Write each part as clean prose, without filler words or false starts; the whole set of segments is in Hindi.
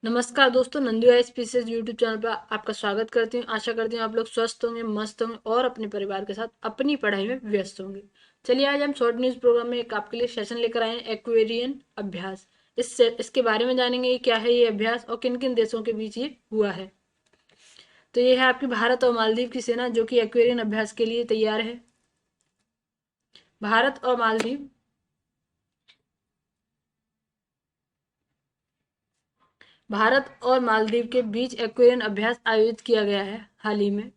नमस्कार दोस्तों, नंदू आई स्पीसीज यूट्यूब चैनल पर आपका स्वागत करती हूँ। आशा करती हूँ आप लोग स्वस्थ होंगे, मस्त होंगे और अपने परिवार के साथ अपनी पढ़ाई में व्यस्त होंगे। चलिए आज हम शॉर्ट न्यूज प्रोग्राम में एक आपके लिए सेशन लेकर आए हैं, एक्वेरियन अभ्यास। इसके बारे में जानेंगे ये क्या है ये अभ्यास और किन किन देशों के बीच ये हुआ है। तो ये है आपकी भारत और मालदीव की सेना जो कि एक्वेरियन अभ्यास के लिए तैयार है। भारत और मालदीव भारत और मालदीव के बीच एक्वेरियन अभ्यास आयोजित किया गया है हाल ही में।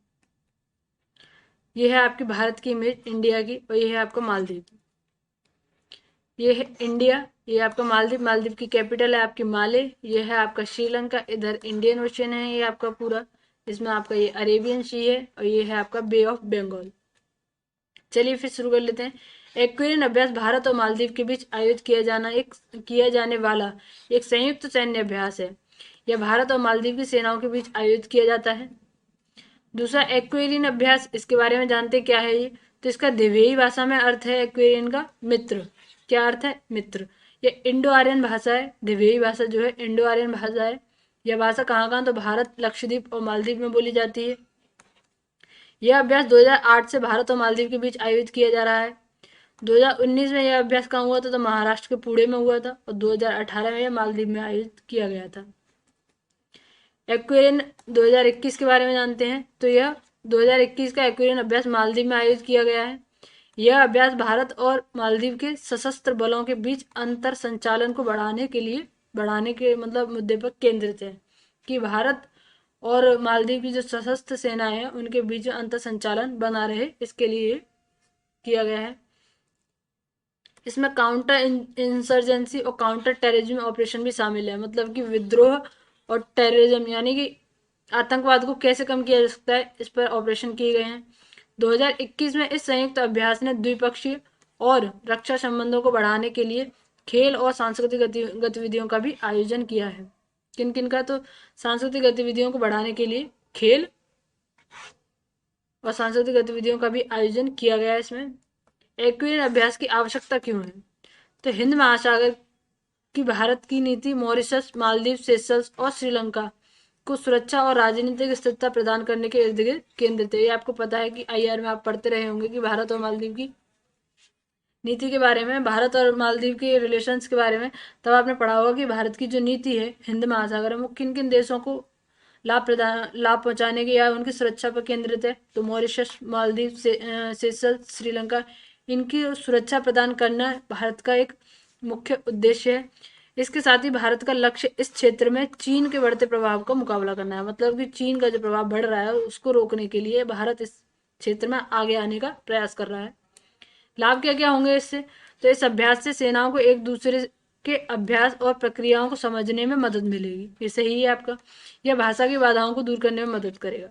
ये है आपकी भारत की इमेज इंडिया की और ये है आपका मालदीव। ये है इंडिया, ये आपका मालदीव। मालदीव की कैपिटल है आपकी माले। ये है आपका श्रीलंका, इधर इंडियन ओशियन है ये आपका पूरा। इसमें आपका ये अरेबियन सी है और ये है आपका बे ऑफ बंगाल। चलिए फिर शुरू कर लेते हैं। एक्वेरियन अभ्यास भारत और मालदीव के बीच आयोजित किया जाने वाला एक संयुक्त सैन्य अभ्यास है। यह भारत और मालदीव की सेनाओं के बीच आयोजित किया जाता है। दूसरा एक्वेरियन अभ्यास, इसके बारे में जानते क्या है ये। तो इसका दिवेही भाषा में अर्थ है एक्वेरियन का मित्र। क्या अर्थ है? मित्र। ये इंडो आर्यन भाषा है। दिवेही भाषा जो है इंडो आर्यन भाषा है। यह भाषा कहाँ कहाँ तो भारत, लक्षद्वीप और मालदीव में बोली जाती है। यह अभ्यास 2008 से भारत और मालदीव के बीच आयोजित किया जा रहा है। 2019 में यह अभ्यास कहाँ हुआ था? तो महाराष्ट्र के पुणे में हुआ था और 2018 में यह मालदीव में आयोजित किया गया था। एक्वेरियन 2021 के बारे में जानते हैं। तो यह 2021 का एक्वेरियन अभ्यास मालदीव में आयोजित किया गया है। यह अभ्यास भारत और मालदीव के सशस्त्र बलों के बीच अंतर संचालन को बढ़ाने के मतलब मुद्दे पर केंद्रित है कि भारत और मालदीव की जो सशस्त्र सेनाएं हैं उनके बीच अंतर संचालन बना रहे, इसके लिए किया गया है। इसमें काउंटर इंसर्जेंसी और काउंटर टेररिज्म ऑपरेशन भी शामिल है, मतलब कि विद्रोह और टेररिज्म यानी कि आतंकवाद को कैसे कम किया जा सकता है, इस पर ऑपरेशन किए गए हैं। 2021 में इस संयुक्त अभ्यास ने द्विपक्षीय और रक्षा संबंधों को बढ़ाने के लिए खेल और सांस्कृतिक गतिविधियों का भी आयोजन किया है। किन किन का? तो सांस्कृतिक गतिविधियों को बढ़ाने के लिए खेल और सांस्कृतिक गतिविधियों का भी आयोजन किया गया है इसमें। एक्वेरियन अभ्यास की आवश्यकता क्यों है? तो हिंद महासागर की भारत की नीति मॉरिशस, मालदीव, सेशल्स और श्रीलंका को सुरक्षा और राजनीतिक स्थिरता प्रदान करने के इर्द गिर्द केंद्रित है। ये आपको पता है कि आईआर में आप पढ़ते रहे होंगे कि भारत और मालदीव की नीति के बारे में, भारत और मालदीव के रिलेशंस के बारे में। तब आपने पढ़ा होगा कि भारत की जो नीति है हिंद महासागर में, वो किन किन देशों को लाभ पहुंचाने की या उनकी सुरक्षा पर केंद्रित है। तो मॉरिशस, मालदीव, सेशल्स, श्रीलंका, इनकी सुरक्षा प्रदान करना भारत का एक मुख्य उद्देश्य है। इसके साथ ही भारत का लक्ष्य इस क्षेत्र में चीन के बढ़ते प्रभाव का मुकाबला करना है, मतलब कि चीन का जो प्रभाव बढ़ रहा है उसको रोकने के लिए भारत इस क्षेत्र में आगे आने का प्रयास कर रहा है। लाभ क्या क्या होंगे इससे? तो इस अभ्यास से सेनाओं को एक दूसरे के अभ्यास और प्रक्रियाओं को समझने में मदद मिलेगी। ये सही है आपका। यह भाषा की बाधाओं को दूर करने में मदद करेगा।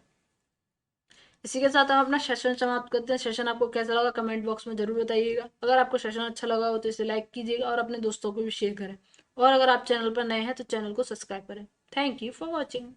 इसी के साथ हम अपना सेशन समाप्त करते हैं। सेशन आपको कैसा लगा कमेंट बॉक्स में जरूर बताइएगा। अगर आपको सेशन अच्छा लगा हो तो इसे लाइक कीजिएगा और अपने दोस्तों को भी शेयर करें। और अगर आप चैनल पर नए हैं तो चैनल को सब्सक्राइब करें। Thank you for watching.